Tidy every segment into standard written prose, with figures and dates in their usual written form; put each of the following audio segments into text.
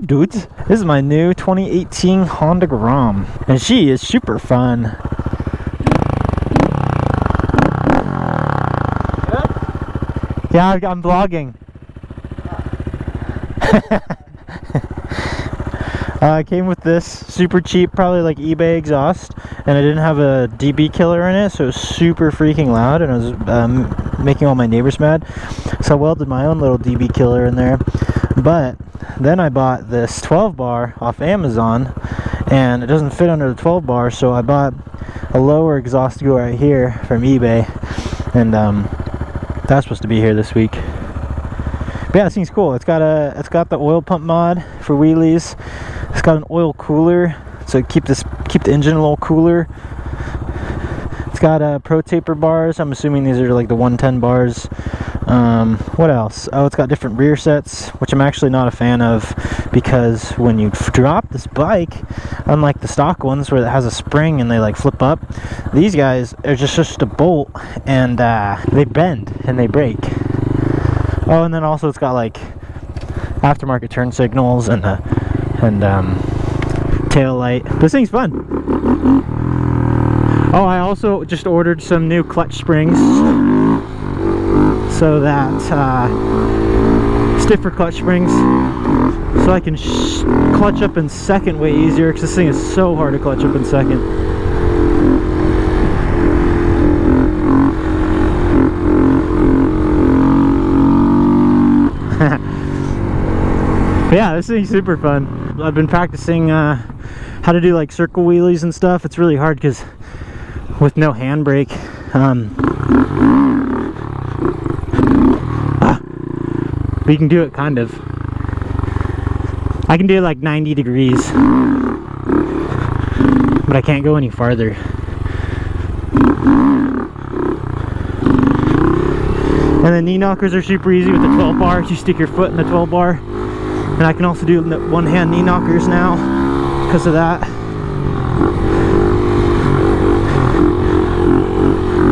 up, dudes? This is my new 2018 Honda Grom, and she is super fun. Yeah, I'm vlogging. I came with this super cheap, probably like eBay exhaust, and I didn't have a dB killer in it, so it was super freaking loud, and it was making all my neighbors mad. So I welded my own little dB killer in there. But then I bought this 12 bar off Amazon, and it doesn't fit under the 12 bar, so I bought a lower exhaust to go right here from eBay, and that's supposed to be here this week. But yeah, this thing's cool. It's got the oil pump mod for wheelies. It's got an oil cooler, so keep the engine a little cooler. It's got pro taper bars. I'm assuming these are like the 110 bars. What else? Oh, it's got different rear sets, which I'm actually not a fan of, because when you drop this bike, unlike the stock ones where it has a spring and they like flip up, these guys are just a bolt, and they bend and they break. Oh, and then also it's got like aftermarket turn signals and tail light. This thing's fun. Oh, I also just ordered some new clutch springs, so that stiffer clutch springs, so I can clutch up in second way easier, because this thing is so hard to clutch up in second. Yeah, this thing's super fun. I've been practicing how to do like circle wheelies and stuff. It's really hard because with no handbrake, but you can do it kind of. I can do like 90 degrees, but I can't go any farther. And the knee knockers are super easy with the 12 bar. You stick your foot in the 12 bar. And I can also do one hand knee knockers now because of that.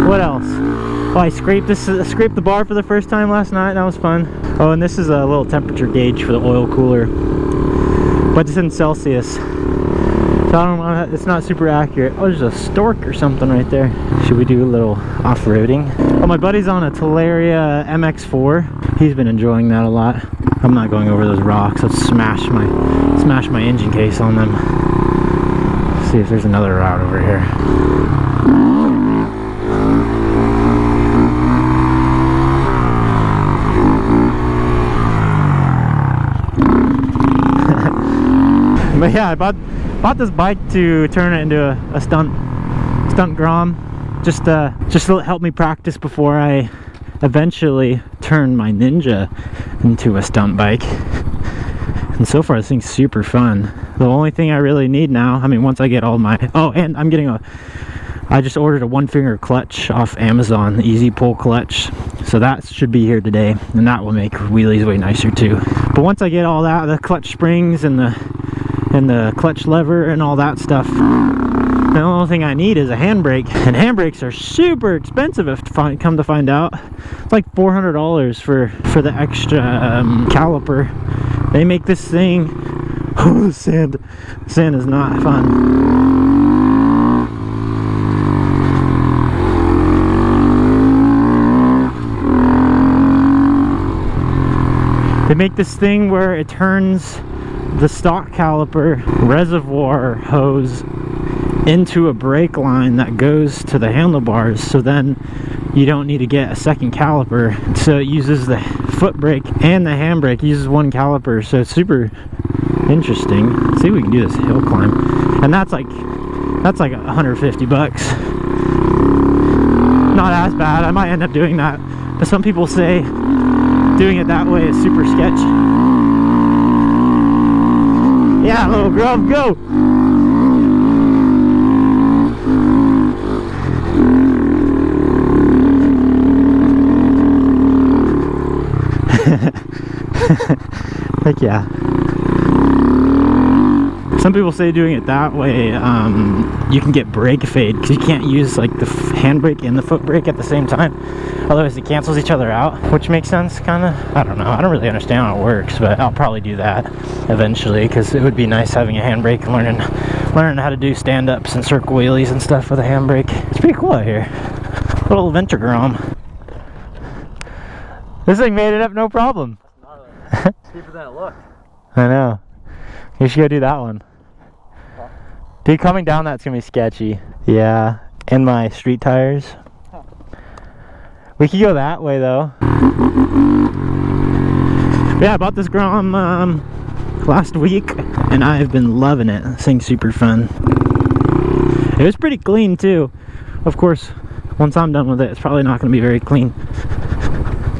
What else? Oh, I scraped the bar for the first time last night. That was fun. Oh, and this is a little temperature gauge for the oil cooler, but it's in Celsius, so I don't know, it's not super accurate. Oh, there's a stork or something right there. Should we do a little off-roading? Oh, my buddy's on a Talaria MX4. He's been enjoying that a lot. I'm not going over those rocks. Let's smash my engine case on them. Let's see if there's another route over here. But yeah, I bought this bike to turn it into a stunt Grom, just to help me practice before I eventually turn my Ninja into a stunt bike. And so far this thing's super fun. The only thing I really need now, I mean, once I get all my, oh, and I just ordered a one-finger clutch off Amazon, the easy pull clutch, so that should be here today, and that will make wheelies way nicer too. But once I get all that, the clutch springs and the clutch lever and all that stuff, the only thing I need is a handbrake, and handbrakes are super expensive if come to find out. It's like $400 for the extra caliper. They make this thing, oh, the sand is not fun. They make this thing where it turns the stock caliper reservoir hose into a brake line that goes to the handlebars, so then you don't need to get a second caliper. So it uses the foot brake and the handbrake, uses one caliper, so it's super interesting. Let's see if we can do this hill climb, and that's like 150 bucks. Not as bad. I might end up doing that, but some people say doing it that way is super sketch. Yeah, little Grom, go! Heck yeah. Some people say doing it that way, you can get brake fade because you can't use like the handbrake and the foot brake at the same time. Otherwise it cancels each other out, which makes sense, kind of. I don't know. I don't really understand how it works, but I'll probably do that eventually because it would be nice having a handbrake and learning how to do stand-ups and circle wheelies and stuff with a handbrake. It's pretty cool out here. Little adventure Grom. This thing made it up no problem. It's cheaper than it looked. I know. You should go do that one. Huh? Dude, coming down that's gonna be sketchy. Yeah, and my street tires. Huh. We could go that way though. But yeah, I bought this Grom last week and I've been loving it. This thing's super fun. It was pretty clean too. Of course, once I'm done with it, it's probably not gonna be very clean.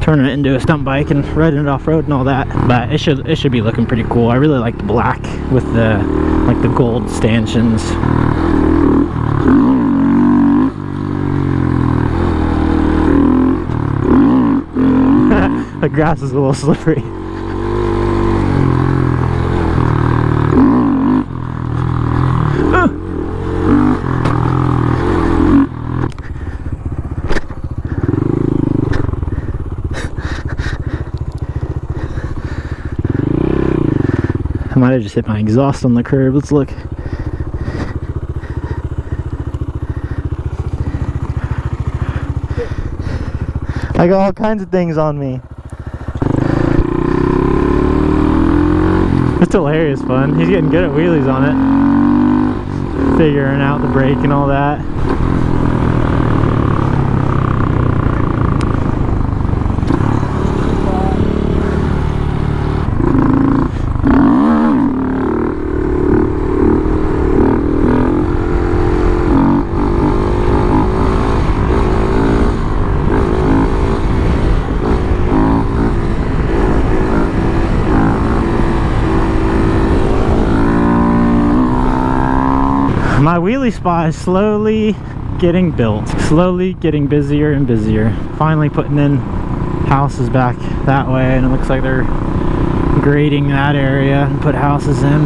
Turning it into a stunt bike and riding it off-road and all that, but it should be looking pretty cool. I really like the black with the like the gold stanchions. The grass is a little slippery. I might have just hit my exhaust on the curb. Let's look. I got all kinds of things on me. It's hilarious fun. He's getting good at wheelies on it. Figuring out the brake and all that. My wheelie spot is slowly getting built, slowly getting busier and busier. Finally putting in houses back that way, and it looks like they're grading that area and put houses in.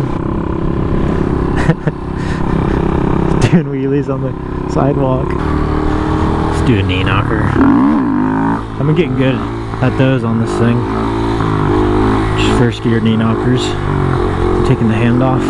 Doing wheelies on the sidewalk. Let's do a knee knocker. I've been getting good at those on this thing. Just first gear knee knockers. Taking the hand off.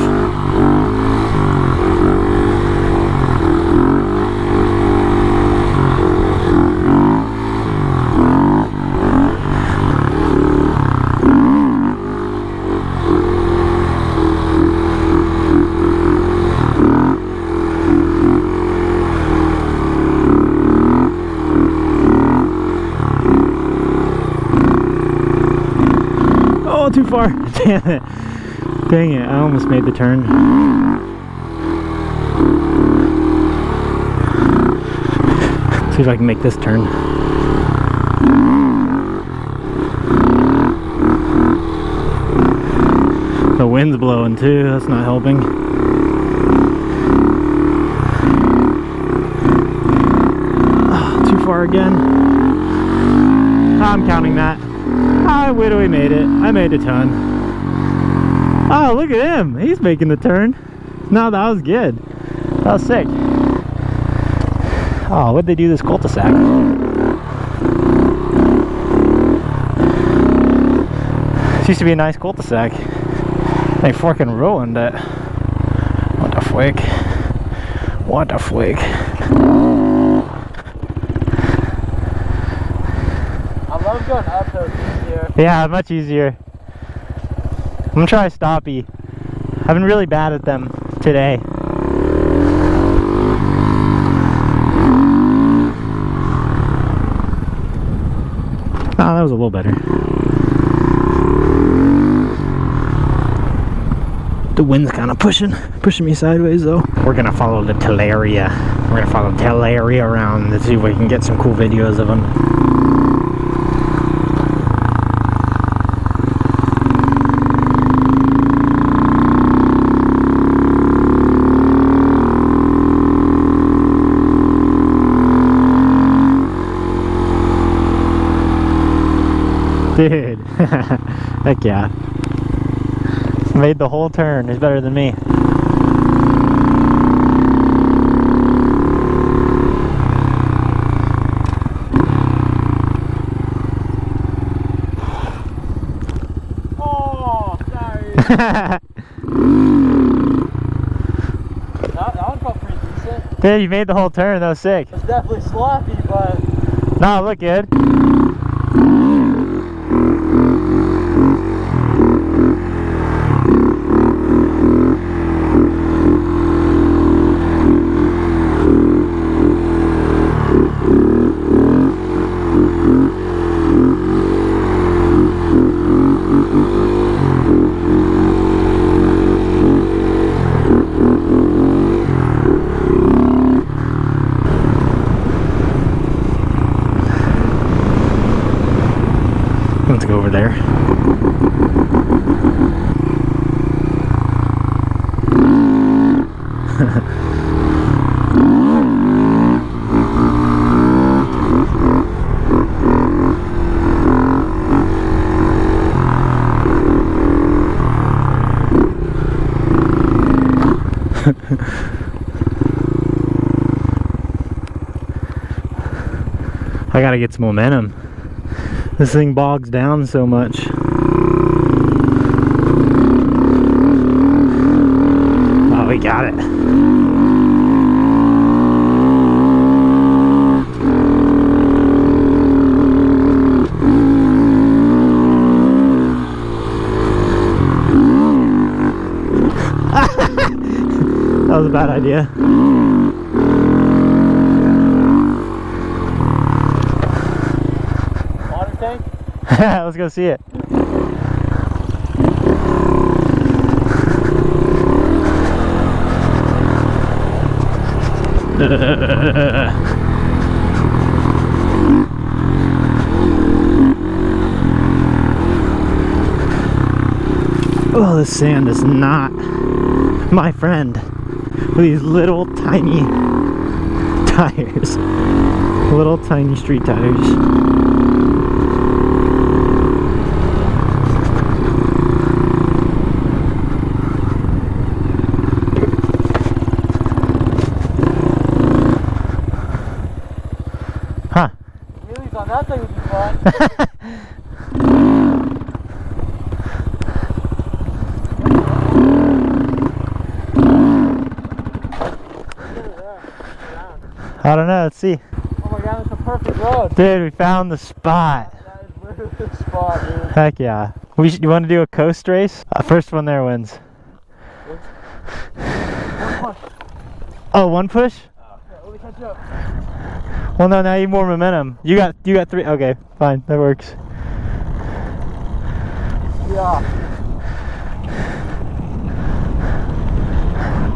Too far. Damn it. Dang it, I almost made the turn. See if I can make this turn. The wind's blowing too, that's not helping. Oh, too far again. I'm counting that. I literally made it. I made a ton. Oh, look at him. He's making the turn. No, that was good. That was sick. Oh, what'd they do this cul-de-sac? This used to be a nice cul-de-sac. They fucking ruined it. What the flick? What the flick? I love going up those easier. Yeah, much easier. I'm gonna try stoppy. I've been really bad at them today. Oh, that was a little better. The wind's kind of pushing me sideways though. We're gonna follow the Teleria. We're gonna follow Teleria around to see if we can get some cool videos of them. Dude, heck yeah. Made the whole turn. He's better than me. That one felt pretty decent. Dude, you made the whole turn. That was sick. It's definitely sloppy, but No, look good. Let's go over there. I gotta get some momentum. This thing bogs down so much. Oh, we got it. That was a bad idea. water tank? Let's go see it. Oh, this sand is not my friend with these little tiny tires. Little tiny street tires. Huh. Wheelies on that thing would be fun. I don't know, let's see. Oh my god, that's a perfect road. Dude, we found the spot. That is literally the spot, dude. Heck yeah. You want to do a coast race? First one there wins. One push. Oh, one push? Yeah, let me catch up. Well, no, now you need more momentum. You got three. Okay, fine, that works. Yeah.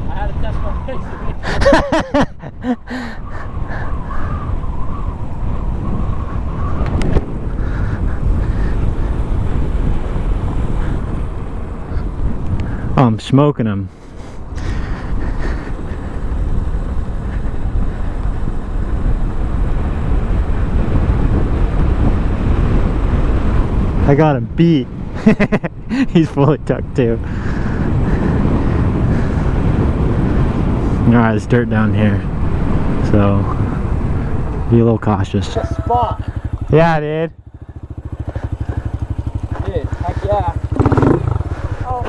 I had to test my pace. Oh, I'm smoking them. I got him beat. He's fully tucked too. Alright, there's dirt down here. So, be a little cautious. It's a spot. Yeah, dude. Dude, heck yeah. Oh.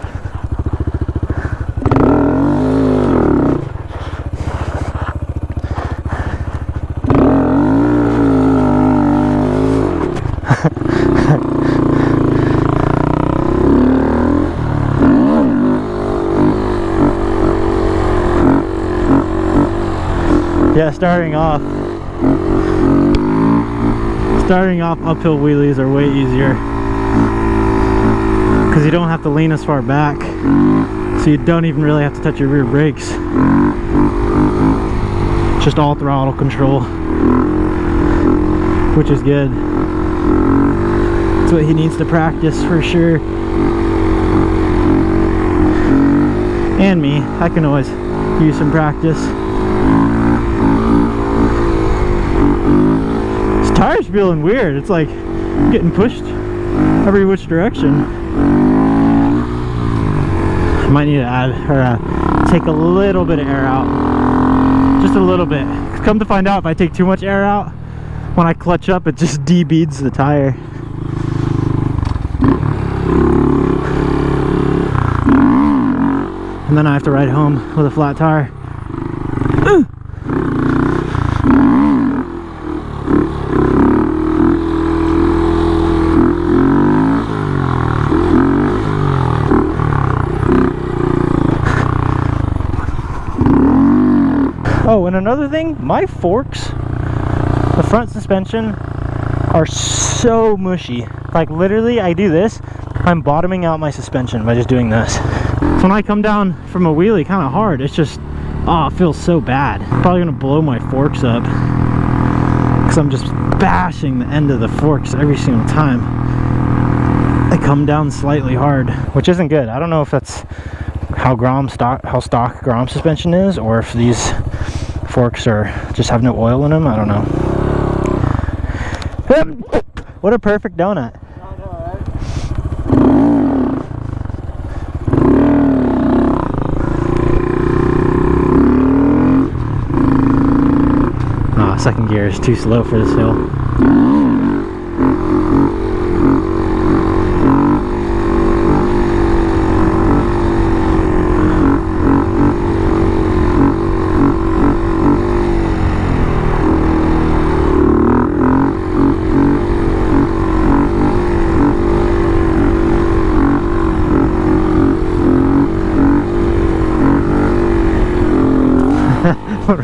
Yeah, starting off uphill wheelies are way easier because you don't have to lean as far back, so you don't even really have to touch your rear brakes. Just all throttle control, which is good. That's what he needs to practice for sure. And me, I can always use some practice. This tire's feeling weird. It's like getting pushed every which direction. I might need to add or take a little bit of air out. Just a little bit. Come to find out, if I take too much air out, when I clutch up, it just debeads the tire. and then I have to ride home with a flat tire. Oh, and another thing, my forks, the front suspension, are so mushy. Like literally, I do this, I'm bottoming out my suspension by just doing this. So when I come down from a wheelie kind of hard, it's just, oh, it feels so bad. Probably gonna blow my forks up because I'm just bashing the end of the forks every single time I come down slightly hard, which isn't good. I don't know if that's how stock Grom suspension is, or if these forks are just have no oil in them. I don't know. What a perfect donut. I know, right? Ah, second gear is too slow for this hill.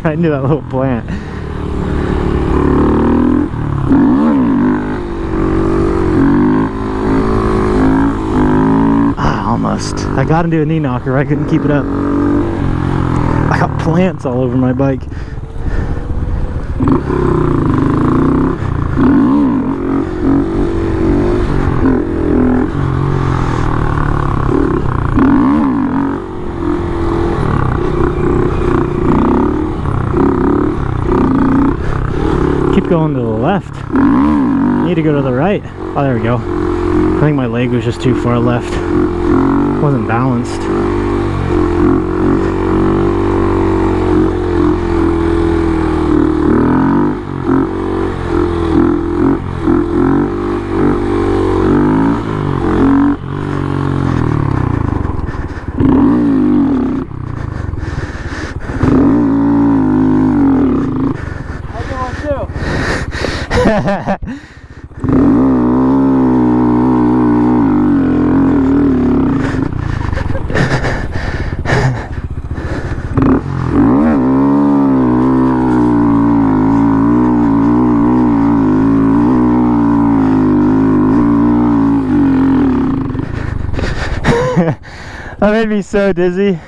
Right into that little plant. Ah, almost. I got into a knee knocker. I couldn't keep it up. I got plants all over my bike. Going to the left. Need to go to the right. Oh, there we go. I think my leg was just too far left. Wasn't balanced. That made me so dizzy.